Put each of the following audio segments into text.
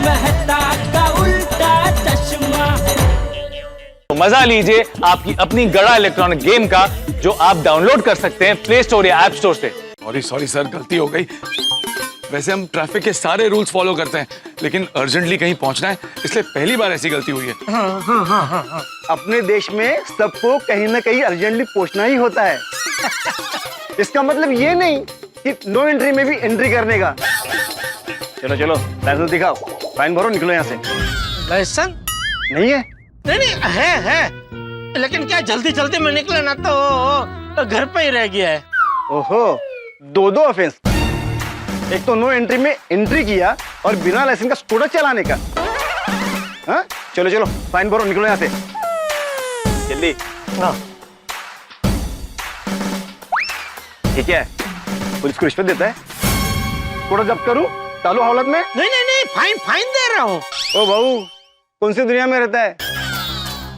मेहता का उल्टा चश्मा। मजा लीजिए आपकी अपनी गड़ा इलेक्ट्रॉनिक गेम का, जो आप डाउनलोड कर सकते हैं प्ले स्टोर या ऐप स्टोर से। सॉरी सर, गलती हो गई। वैसे हम ट्रैफिक के सारे रूल्स फॉलो करते हैं, लेकिन अर्जेंटली कहीं पहुंचना है, इसलिए पहली बार ऐसी गलती हुई है। अपने देश में सबको कहीं ना कहीं अर्जेंटली पहुंचना ही होता है। इसका मतलब ये नहीं कि नो एंट्री में भी एंट्री करने का। चलो चलो लाइसेंस दिखाओ, फाइन भरो, निकलो यहाँ से। लाइसेंस नहीं है? नहीं है, लेकिन क्या जल्दी जल्दी में निकले ना तो घर पे ही रह गया है। ओहो, दो ऑफेंस। एक तो नो एंट्री में एंट्री किया और बिना लाइसेंस का स्कूटर चलाने का। हाँ? चलो चलो फाइन भरो, निकलो यहाँ से जल्दी। हाँ। ये क्या है? पुलिस को रिश्वत देता है? स्कूटर जब्त करूं चालू हालत में? नहीं, फाइन दे रहा हूँ। ओ भाऊ, कौन सी दुनिया में रहता है?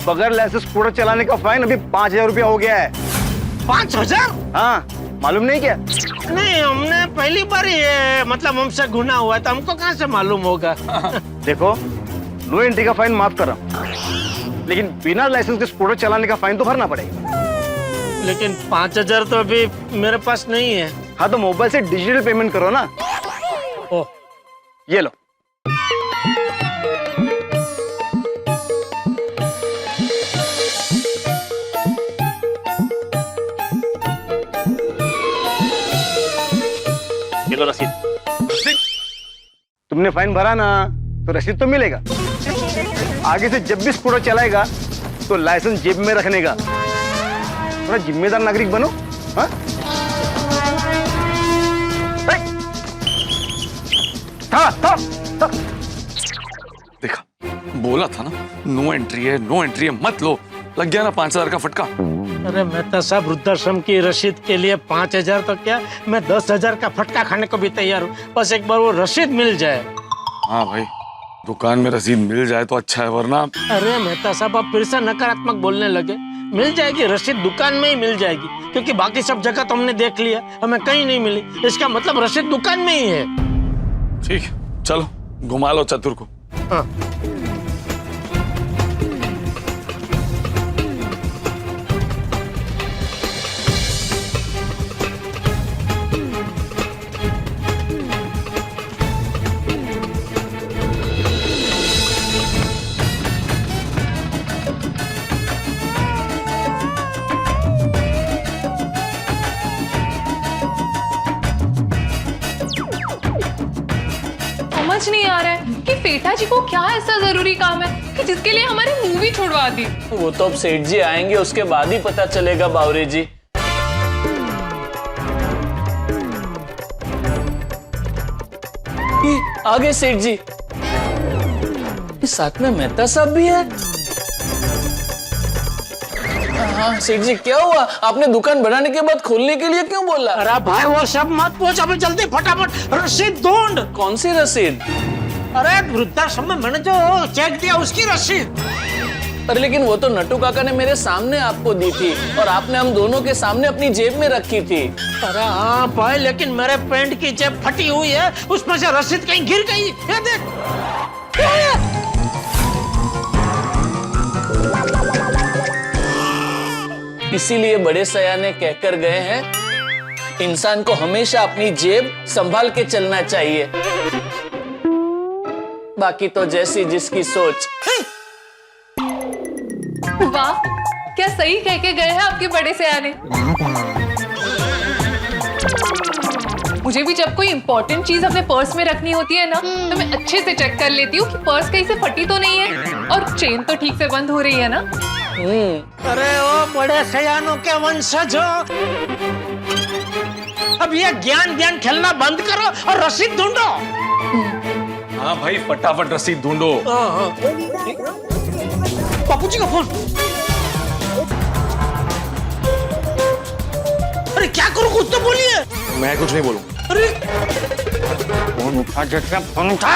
बगैर लाइसेंस स्कूटर चलाने का फाइन अभी 5,000 रुपया हो गया है। 5,000? हाँ, मालूम नहीं क्या? नहीं, हमने पहली बार ये मतलब हमसे गुनाह हुआ था, हमको कहाँ से मालूम होगा। देखो, नो एंट्री का फाइन माफ कर रहा हूँ, लेकिन बिना लाइसेंस के स्कूटर चलाने का फाइन तो भरना पड़ेगा। लेकिन 5,000 तो अभी मेरे पास नहीं है। हाँ, तो मोबाइल से डिजिटल पेमेंट करो ना। ओ, ये लो। ये लो रसीद। तुमने फाइन भरा ना, तो रसीद तो मिलेगा। आगे से जब भी स्कूटर चलाएगा तो लाइसेंस जेब में रखने का। थोड़ा जिम्मेदार नागरिक बनो। हाँ? था। देखा, बोला था ना, नो एंट्री है, मत लो। लग गया ना 5,000 का फटका। अरे मेहता साहब, वृद्धाश्रम की रसीद के लिए 5,000 तो क्या, मैं 10,000 का फटका खाने को भी तैयार हूँ, बस एक बार वो रसीद मिल जाए। हाँ भाई, दुकान में रसीद मिल जाए तो अच्छा है, वरना। अरे मेहता साहब, आप फिर से नकारात्मक बोलने लगे। मिल जाएगी रसीद, दुकान में ही मिल जाएगी, क्योंकि बाकी सब जगह तो हमने देख लिया, हमें कहीं नहीं मिली। इसका मतलब रसीद दुकान में ही है। ठीक है, चलो घुमा लो चतुर को। हाँ। समझ नहीं आ रहा है कि फेटा जी को क्या ऐसा जरूरी काम है कि जिसके लिए हमारी मूवी छुड़वा दी। वो तो अब सेठ जी आएंगे, उसके बाद ही पता चलेगा बावरे जी। आ गए सेठ जी। साथ में मेहता साहब भी है। हाँ सेठ जी, क्या हुआ? आपने दुकान बनाने के बाद खोलने के लिए क्यों बोला? अरे भाई, वो सब मत पूछ, अभी जल्दी फटाफट रसीद ढूंढ। कौन सी रसीद? अरे वृद्धाश्रम में मैंने जो चेक दिया उसकी रसीद। अरे लेकिन वो तो नट्टू काका ने मेरे सामने आपको दी थी, और आपने हम दोनों के सामने अपनी जेब में रखी थी। अरे हाँ भाई, लेकिन मेरे पैंट की जेब फटी हुई है, उसमें से रसीद कहीं गिर गई। ये देख। इसीलिए बड़े सयाने कहकर गए हैं, इंसान को हमेशा अपनी जेब संभाल के चलना चाहिए, बाकी तो जैसी जिसकी सोच। वाह, क्या सही कह के गए हैं आपके बड़े सयाने। मुझे भी जब कोई इंपॉर्टेंट चीज अपने पर्स में रखनी होती है ना, तो मैं अच्छे से चेक कर लेती हूँ कि पर्स कहीं से फटी तो नहीं है और चेन तो ठीक से बंद हो रही है ना। अरे ओ बड़े सयानों के वंशज हो, अब ये ज्ञान खेलना बंद करो और रसीद ढूंढो। हाँ भाई, फटाफट रसीद ढूंढो। बापू जी का फोन। अरे क्या करूं, कुछ तो बोलिए। मैं कुछ नहीं बोलूं। अरे फोन उठा, जट्टा फोन उठा।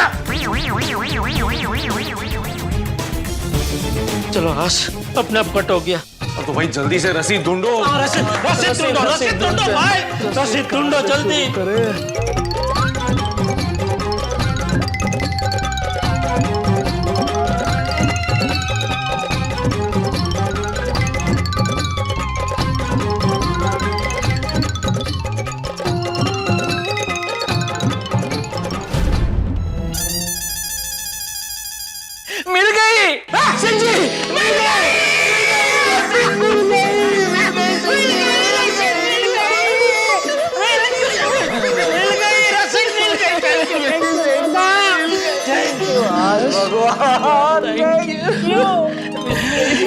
चलो हंस, अपने आप कट हो गया। तो भाई जल्दी से रसीद ढूंढो। रसीद ढूंढो भाई, रसीद ढूंढो जल्दी। सेठ जी मिल गई।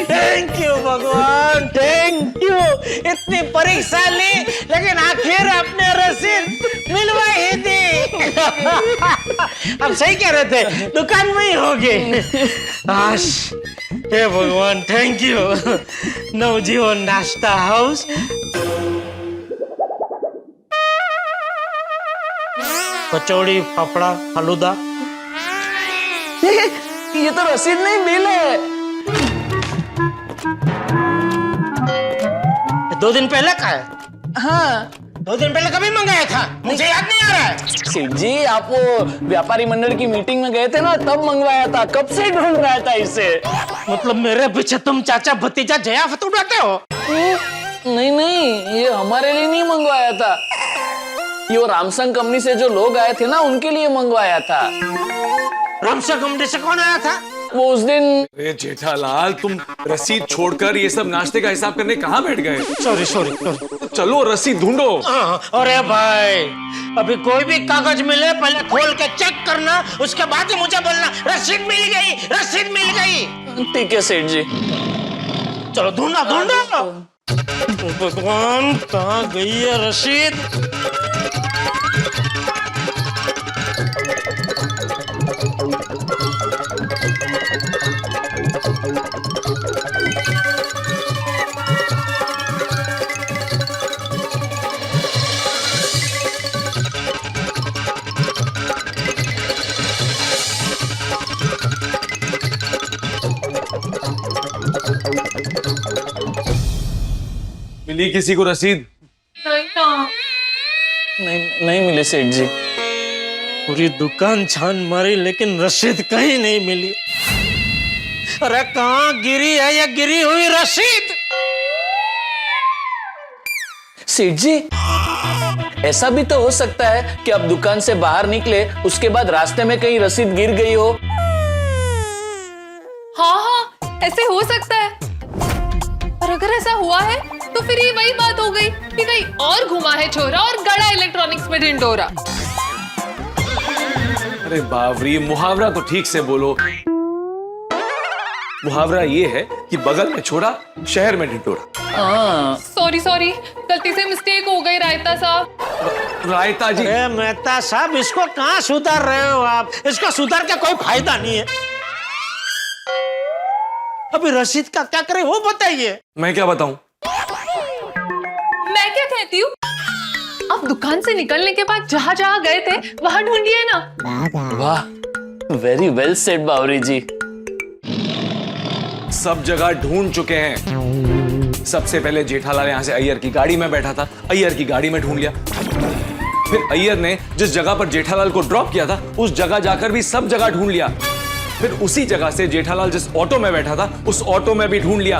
थैंक यू भगवान, थैंक यू। इतनी परेशानी लेकिन आखिर आपने रसीद मिलवा ही दी। अब सही कह रहे थे, दुकान में ही होगी। आश, हे भगवान, थैंक यू। नवजीवन नाश्ता हाउस। कचौड़ी, फाफड़ा, फालूदा। ये तो रसीद नहीं, बिल है। 2 दिन पहले का है? हाँ 2 दिन पहले कभी मंगाया था? मुझे याद नहीं आ रहा है। सेठ जी, आप वो व्यापारी मंडल की मीटिंग में गए थे ना, तब मंगवाया था। कब से ढूंढ रहा था इसे। मतलब मेरे पीछे तुम चाचा भतीजा जयाफत उड़ाते हो? नहीं नहीं, ये हमारे लिए नहीं मंगवाया था। ये वो रामसंग कंपनी से जो लोग आए थे ना, उनके लिए मंगवाया था। रामसंग कंपनी से कौन आया था? वो उस दिन। अरे जेठालाल, तुम रसीद छोड़कर ये सब नाश्ते का हिसाब करने कहाँ बैठ गए? Sorry sorry. चलो रसीद ढूंढो। अरे भाई, अभी कोई भी कागज मिले पहले खोल के चेक करना, उसके बाद ही मुझे बोलना रसीद मिल गई, रसीद मिल गई। ठीक है सेठ जी। चलो ढूंढो ढूंढो। भगवान, कहाँ गई है रसीद? मिली किसी को रसीद? नहीं ना। नहीं नहीं मिले सेठ जी। पूरी दुकान छान मारी लेकिन रसीद कहीं नहीं मिली। अरे कहाँ गिरी है ये गिरी हुई रसीद? सेठ जी, ऐसा भी तो हो सकता है कि आप दुकान से बाहर निकले, उसके बाद रास्ते में कहीं रसीद गिर गई हो। हाँ हाँ, ऐसे हो सकता है। और अगर ऐसा हुआ है तो फिर ये वही बात हो गई कि कहीं और घुमा है छोरा और गड़ा इलेक्ट्रॉनिक्स में ढिंडोरा। अरे बावरी, मुहावरा तो ठीक से बोलो। मुहावरा ये है कि बगल में छोरा, शहर में ढिंडोरा। हाँ सॉरी सॉरी, गलती से मिस्टेक हो गई रायता साहब। रायता जी। अरे मेहता साहब, इसको कहाँ सुधार रहे हो आप? इसको सुधार के कोई फायदा नहीं है। अभी रसीद का क्या करें वो बताइए। मैं क्या बताऊं? मैं क्या कहती हूँ, अब दुकान से निकलने के बाद जहाँ जहाँ गए थे वहां ढूंढिए ना। वाह, वेरी वेल सेड बावरी जी। सब जगह ढूंढ चुके हैं। सबसे पहले जेठालाल यहाँ से अय्यर की गाड़ी में बैठा था, अय्यर की गाड़ी में ढूंढ लिया। फिर अय्यर ने जिस जगह पर जेठालाल को ड्रॉप किया था, उस जगह जाकर भी सब जगह ढूंढ लिया। फिर उसी जगह से जेठालाल जिस ऑटो में बैठा था, उस ऑटो में भी ढूंढ लिया।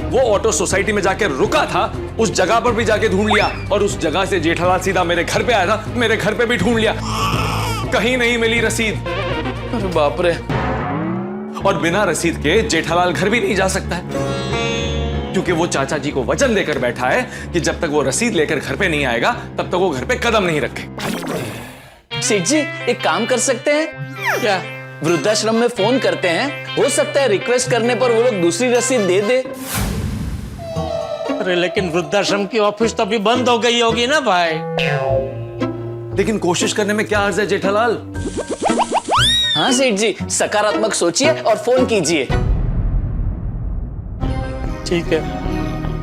वो ऑटो सोसाइटी में जाकर रुका था, उस जगह पर भी जाके ढूंढ लिया। और उस जगह से जेठालाल सीधा मेरे घर पे आया था, मेरे घर पे भी ढूंढ लिया। कहीं नहीं मिली रसीद। अरे बाप रे। और बिना रसीद के जेठालाल घर भी नहीं जा सकता है, क्योंकि वो चाचा जी को वचन देकर बैठा है कि जब तक वो रसीद लेकर घर पे नहीं आएगा, तब तक वो घर पे कदम नहीं रखे। सेठ जी, एक काम कर सकते हैं क्या? वृद्धाश्रम में फोन करते हैं, हो सकता है रिक्वेस्ट करने पर वो लोग दूसरी रसीद दे दे। अरे लेकिन वृद्धाश्रम की ऑफिस तो अभी बंद हो गई होगी ना भाई। लेकिन कोशिश करने में क्या अर्ज है जेठालाल? हाँ सेठ जी, सकारात्मक सोचिए और फोन कीजिए। ठीक है,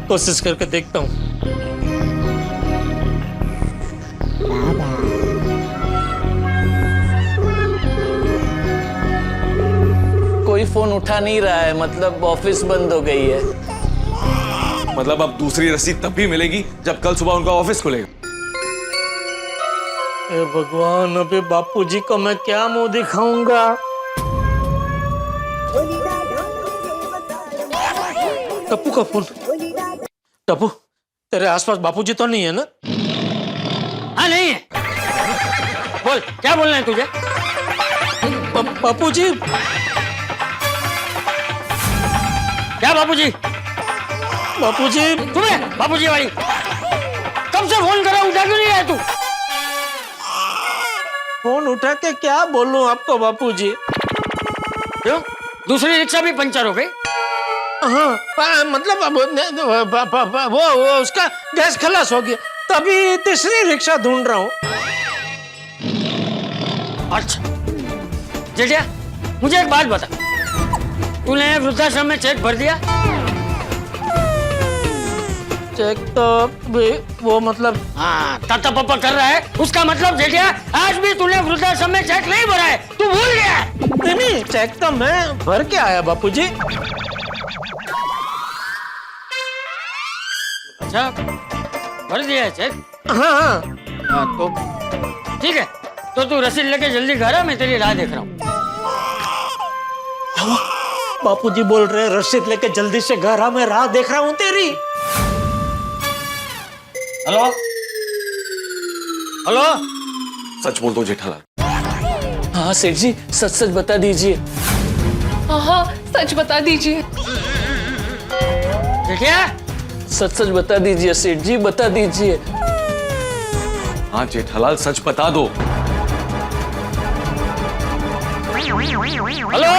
कोशिश करके देखता हूँ। कोई फोन उठा नहीं रहा है, मतलब ऑफिस बंद हो गई है। मतलब अब दूसरी रसीद तब भी मिलेगी जब कल सुबह उनका ऑफिस खुलेगा। हे भगवान, अबे बापूजी को मैं क्या मुंह दिखाऊंगा? टप्पू का फोन। टप्पू, तेरे आसपास बापूजी तो नहीं है ना? हाँ नहीं है। बोल, क्या बोलना है तुझे? बापूजी, क्या बापूजी? बापूजी तुम्हें बापूजी भाई कब से फोन करा, उठा क्यों नहीं रहा तू? फोन उठा के क्या बोलूं आपको बापूजी? क्यों? दूसरी रिक्शा भी पंचर हो गई? हाँ मतलब वो उसका गैस खलास हो गया, तभी तीसरी रिक्शा ढूंढ रहा हूँ। अच्छा जेठिया मुझे एक बात बता, तूने वृद्धाश्रम में चेक भर दिया? चेक तो वो मतलब हाँ ताता पापा कर रहा है, उसका मतलब जेठिया आज भी तूने वृद्धाश्रम में चेक नहीं भरा है, तू भूल गया? नहीं चेक तो मैं भर के आया बापूजी। अच्छा भर दिया है चेक? हाँ तो ठीक है, तो तू रसीद लेके जल्दी घर आ, मैं तेरी राह देख रहा हूँ। बापूजी बोल रहे रसीद लेके जल्दी से घर आ, मैं राह देख रहा हूँ तेरी। हेलो हेलो सच बोल दो जेठालाल। हाँ सेठ जी सच सच बता दीजिए। हाँ सच बता दीजिए। जेठिया सच सच बता दीजिए सेठ जी, बता दीजिए। हाँ जेठालाल सच बता दो। हेलो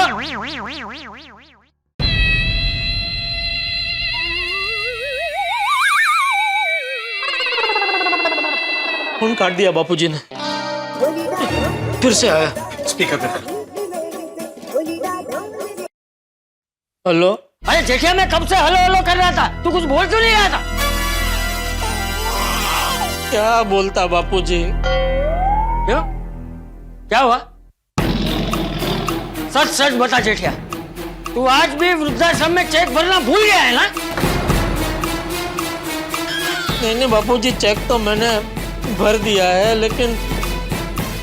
फोन काट दिया बापूजी ने, फिर से आया स्पीकर पे। हेलो। अरे जेठिया मैं कब से हेलो हेलो कर रहा था, तू कुछ बोल क्यों नहीं रहा था? क्या बोलता बापूजी? क्यों क्या हुआ? सच सच बता जेठिया, तू आज भी वृद्धाश्रम में चेक भरना भूल गया है ना? नहीं बापूजी चेक तो मैंने भर दिया है, लेकिन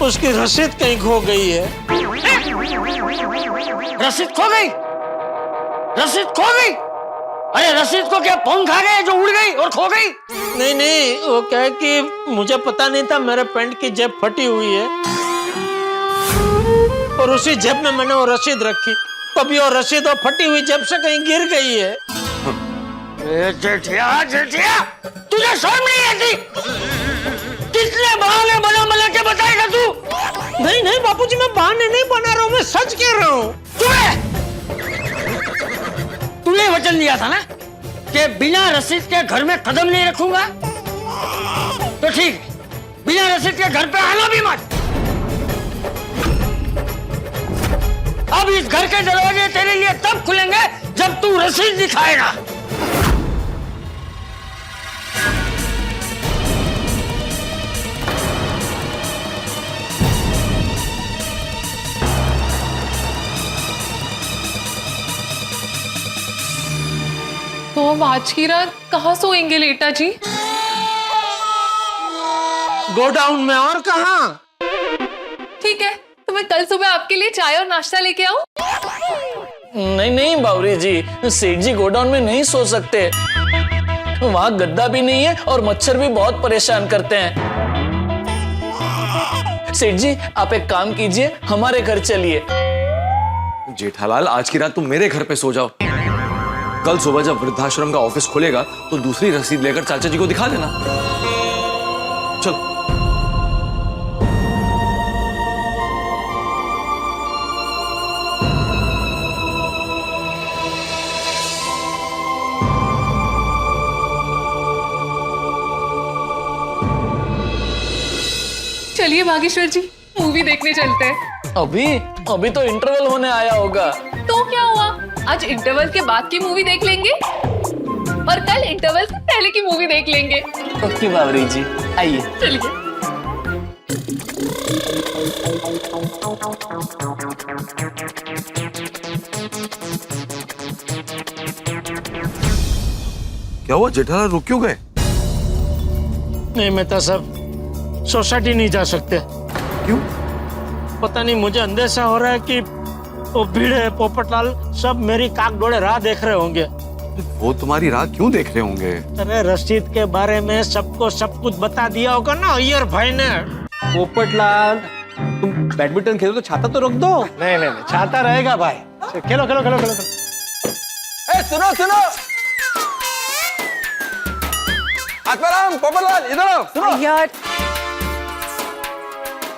उसकी रसीद कहीं खो गई है। रसीद खो गई? रसीद खो गई? अरे रसीद को क्या पंख आ गए जो उड़ गई और खो गई? नहीं वो क्या है कि मुझे पता नहीं था, मेरे पैंट की जेब फटी हुई है और उसी जेब में मैंने वो रसीद रखी, तभी वो रसीद वो फटी हुई जेब से कहीं गिर गई है। जेठिया जेठिया तुझे शर्म नहीं आती? कितने बहाने बना के बताएगा तू? नहीं बापूजी मैं बहाने नहीं बना रहा हूँ, मैं सच कह रहा हूँ। तूने वचन दिया था ना कि बिना रसीद के घर में कदम नहीं रखूंगा, तो ठीक बिना रसीद के घर पे आना भी मत। अब इस घर के दरवाजे तेरे लिए तब खुलेंगे जब तू रसीद दिखाएगा। तो अब आज की रात कहाँ सोएंगे लेटा जी? गोडाउन में, और कहाँ? ठीक है, तो मैं कल सुबह आपके लिए चाय और नाश्ता लेके आऊं? नहीं बावरी जी, सेठ जी गोडाउन में नहीं सो सकते, वहां गद्दा भी नहीं है और मच्छर भी बहुत परेशान करते हैं। सेठ जी आप एक काम कीजिए, हमारे घर चलिए। जेठालाल आज की रात तुम मेरे घर पे सो जाओ, कल सुबह जब वृद्धाश्रम का ऑफिस खुलेगा तो दूसरी रसीद लेकर चाचा जी को दिखा देना। चलो। चलिए बागेश्वर जी मूवी देखने चलते हैं। अभी तो इंटरवल होने आया होगा। तो क्या हुआ, आज इंटरवल के बाद की मूवी देख लेंगे और कल इंटरवल से पहले की मूवी देख लेंगे। ओके बावरी जी आइए। चलिए। क्या हुआ जेठालाल, रुक क्यों गए? नहीं मेहता साहब, सोसाइटी नहीं जा सकते। क्यों? पता नहीं, मुझे अंदेशा हो रहा है कि वो भीड़े पोपटलाल सब मेरी काक डोळे राह देख रहे होंगे। वो तुम्हारी राह क्यों देख रहे होंगे? अरे रशीद के बारे में सबको सब कुछ बता दिया होगा ना अय्यर भाई ने। पोपटलाल तुम बैडमिंटन खेलो तो छाता तो रख दो। नहीं छाता रहेगा भाई। खेलो खेलो खेलो खेलो, खेलो। ए सुनो सुनो, आत्माराम, पोपटलाल, इधर आओ, सुनो। यार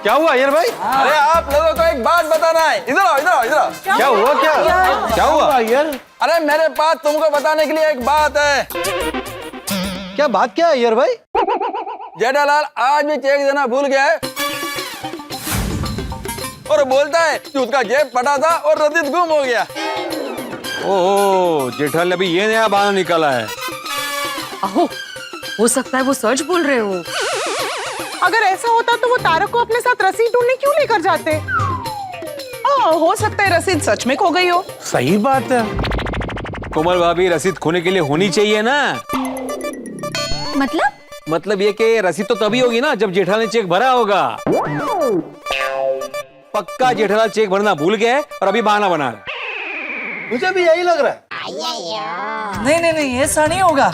क्या हुआ अय्यर भाई? अरे आप लोगों को एक बात बताना है, इधर आओ, इधर आओ, इधर आओ। क्या हुआ? क्या हुआ अय्यर? अरे मेरे पास तुमको बताने के लिए एक बात है। क्या बात क्या है अय्यर भाई? जेठालाल आज भी चेक देना भूल गया है और बोलता है कि उसका जेब फटा था और रसीद गुम हो गया। ओह, जेठालाल अभी ये नया बहाना निकाला है। अहो, हो सकता है वो सच बोल रहे हो। अगर ऐसा होता तो वो तारक को अपने साथ रसीद ढूंढने क्यों लेकर जाते? हो सकता है रसीद सच में खो गई हो। सही बात है। कोमल भाभी, रसीद खोने के लिए होनी चाहिए ना। मतलब ये कि रसीद तो तभी होगी ना जब जेठालाल ने चेक भरा होगा। पक्का जेठालाल चेक भरना भूल गया है और अभी बहाना बना रहा है। मुझे भी यही लग रहा है। नहीं नहीं नहीं, ऐसा नहीं होगा।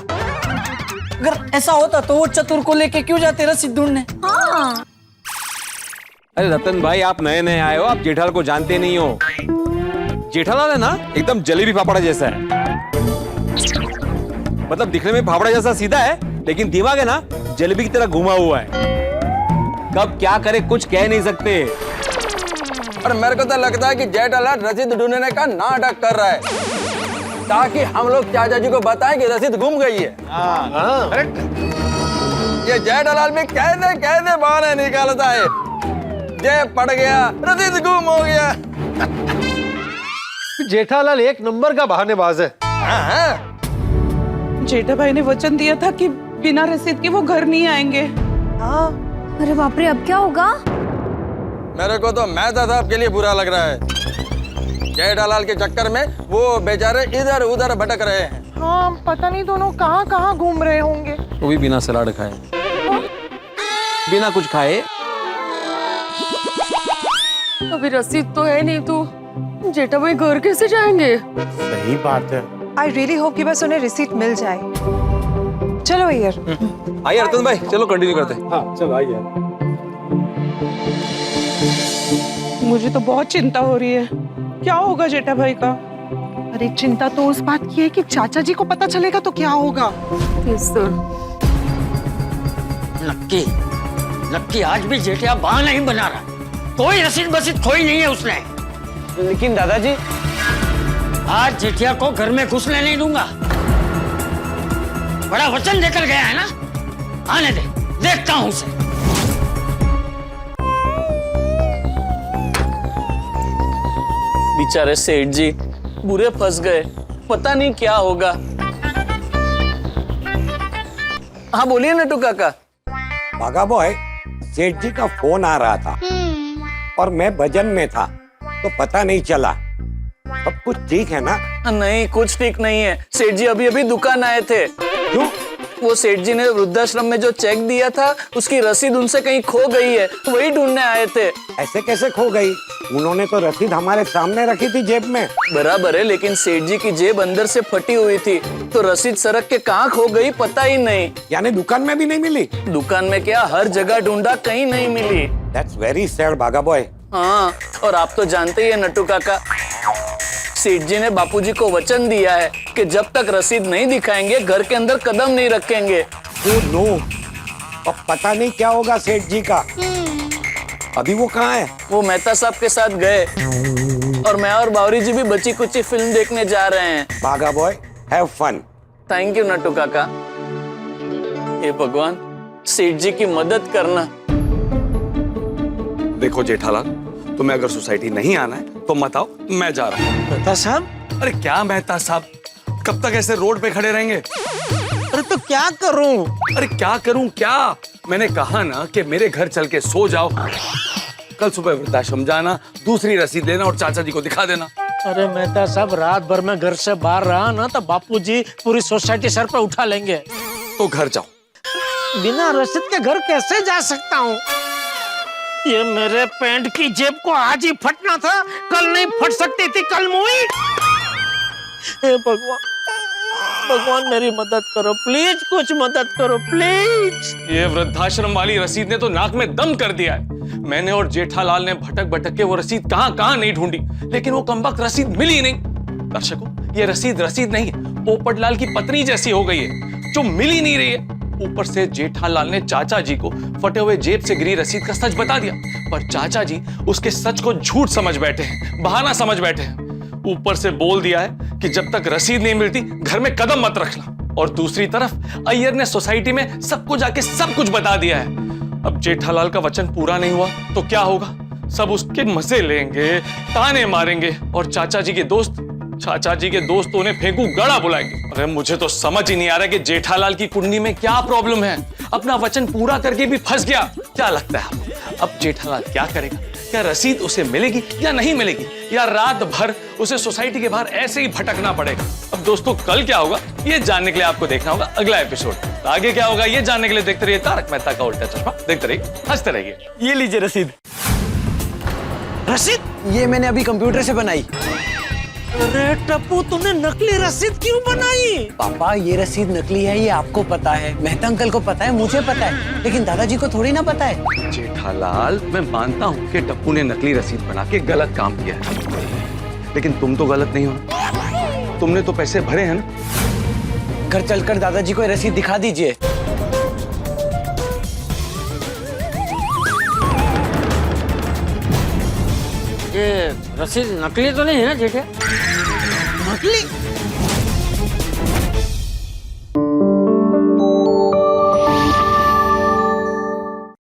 अगर ऐसा होता तो वो चतुर को लेके क्यों जाते रसीद ढूंढने? अरे रतन भाई, आप नए नए आए हो, आप जेठालाल को जानते नहीं हो। जेठालाल है ना एकदम जलेबी फाफड़ा जैसा है। मतलब दिखने में फाफड़ा जैसा सीधा है, लेकिन दिमाग है ना जलेबी की तरह घुमा हुआ है। कब क्या करे कुछ कह नहीं सकते। और मेरे को तो लगता है कि जेठालाल रसीद ढूंढने का नाटक कर रहा है ताकि हम लोग चाचा जी को बताएं कि रसीद गुम गई है। ये जेठालाल भी कैसे कैसे बहाने निकालता है। जेब पड़ गया, रसीद गुम हो गया। जेठालाल एक नंबर का बहानेबाज है। जेठा भाई ने वचन दिया था कि बिना रसीद के वो घर नहीं आएंगे। अरे बाप रे, अब क्या होगा? मेरे को तो मेहता साहब के लिए बुरा लग रहा है। जेठालाल के चक्कर में वो बेचारे इधर उधर भटक रहे हैं। हाँ, पता नहीं दोनों कहाँ कहाँ घूम रहे होंगे। वो भी बिना सलाद खाए, बिना कुछ खाए। अभी रसीद तो है नहीं, तो जेठा भाई घर कैसे जाएंगे? सही बात है। आई रियली होप कि बस उन्हें रिसीट मिल जाए। चलो अय्यर। आइए रतन भाई, चलो कंटिन्यू करते हैं। हाँ चलो आइए। मुझे तो बहुत चिंता हो रही है। क्या होगा जेठा भाई का? अरे चिंता तो उस बात की है कि चाचा जी को पता चलेगा तो क्या होगा। लक्की, लक्की आज भी जेठिया बहाना नहीं बना रहा। कोई रसीद बसीद खोई नहीं है उसने। लेकिन दादाजी, आज जेठिया को घर में घुसने नहीं दूंगा। बड़ा वचन देकर गया है ना। आने दे, देखता हूं उसे। बेचारे सेठ जी बुरे फंस गए, पता नहीं क्या होगा। हाँ बोलिए नटू काका। भागा बॉय, सेठ जी का फोन आ रहा था और मैं भजन में था तो पता नहीं चला। सब कुछ ठीक है ना? नहीं, कुछ ठीक नहीं है। सेठ जी अभी अभी दुकान आए थे। क्यों? वो सेठ जी ने वृद्धाश्रम में जो चेक दिया था उसकी रसीद उनसे कहीं खो गई है, वही ढूंढने आए थे। ऐसे कैसे खो गई? उन्होंने तो रसीद हमारे सामने रखी थी जेब में। बराबर है, लेकिन सेठ जी की जेब अंदर से फटी हुई थी, तो रसीद सड़क के कहाँ खो गई पता ही नहीं। यानी दुकान में भी नहीं मिली? दुकान में क्या, हर जगह ढूंढा, कहीं नहीं मिली। दैट्स वेरी सैड भागा बॉय। हाँ, और आप तो जानते ही है नट्टू काका, सेठ जी ने बापूजी को वचन दिया है कि जब तक रसीद नहीं दिखाएंगे घर के अंदर कदम नहीं रखेंगे। नो, अब पता नहीं क्या होगा सेठ जी का। अभी वो कहाँ है? वो मेहता साहब के साथ गए और मैं और बावरी जी भी बची कुची फिल्म देखने जा रहे हैं। भागा boy, have fun. Thank you Nattu Kaka. हे भगवान, सेठ जी की मदद करना। देखो जेठालाल, तुम्हें अगर सोसाइटी नहीं आना है तो मत आओ, मैं जा रहा हूँ। मेहता साहब, अरे क्या मेहता साहब, कब तक ऐसे रोड पे खड़े रहेंगे? अरे तो क्या करूं? अरे क्या करूं क्या? मैंने कहा ना कि मेरे घर चल के सो जाओ। कल सुबह वृद्धाश्रम जाना, दूसरी रसीद लेना और चाचा जी को दिखा देना। अरे मेहता साहब, रात भर में घर से बाहर रहा ना तो बापूजी पूरी सोसाइटी सर पे उठा लेंगे। तो घर जाओ। बिना रसीद के घर कैसे जा सकता हूँ? ये मेरे पैंट की जेब को आज ही फटना था, कल नहीं फट सकती थी कल मुई। हे भगवान, भगवान मेरी मदद करो प्लीज, कुछ मदद करो प्लीज। ये वृद्धाश्रम वाली रसीद ने तो नाक में दम कर दिया है। मैंने और जेठालाल ने भटक भटक के वो रसीद कहां कहां नहीं ढूंढी, लेकिन वो कमबख्त रसीद मिली ही नहीं। दर्शकों, ये रसीद रसीद नहीं, पोपटलाल की पत्नी जैसी हो गई है, जो मिल ही नहीं रही है। ऊपर से जेठालाल ने चाचा जी को फटे हुए जेब से गिरी रसीद का सच बता दिया, पर चाचा जी उसके सच को झूठ समझ बैठे हैं, बहाना समझ बैठे हैं। ऊपर से बोल दिया है कि जब तक रसीद नहीं मिलती घर में कदम मत रखना। और दूसरी तरफ अय्यर ने सोसाइटी में सबको जाके सब कुछ बता दिया है। अब जेठालाल का वचन पूरा नहीं हुआ तो क्या होगा? सब उसके मजे लेंगे, ताने मारेंगे और चाचा जी के दोस्त उन्हें फेंकू गड़ा बुलाएंगे। अरे मुझे तो समझ ही नहीं आ रहा कि जेठालाल की कुंडली में क्या प्रॉब्लम है। अपना वचन पूरा करके भी फंस गया। क्या लगता है आपको अब जेठालाल क्या करेगा? क्या रसीद उसे मिलेगी या नहीं मिलेगी, या रात भर उसे सोसाइटी के बाहर ऐसे ही भटकना पड़ेगा? अब दोस्तों कल क्या होगा ये जानने के लिए आपको देखना होगा अगला एपिसोड। आगे क्या होगा ये जानने के लिए देखते रहिए तारक मेहता का उल्टा चश्मा। देखते रहिए, हंसते रहिए। ये लीजिए रसीद। रसीद? ये मैंने अभी कंप्यूटर से बनाई। अरे टप्पू, तूने नकली रसीद क्यों बनाई? पापा ये रसीद नकली है, ये आपको पता है, मेहता अंकल को पता है, मुझे पता है, लेकिन दादाजी को थोड़ी ना पता है। जेठालाल, मैं मानता हूँ कि टप्पू ने नकली रसीद बना के गलत काम किया है, लेकिन तुम तो गलत नहीं हो। तुमने तो पैसे भरे हैं ना। घर चलकर दादाजी को ये रसीद दिखा दीजिए। ये रसीद नकली तो नहीं है ना जेठे? नकली?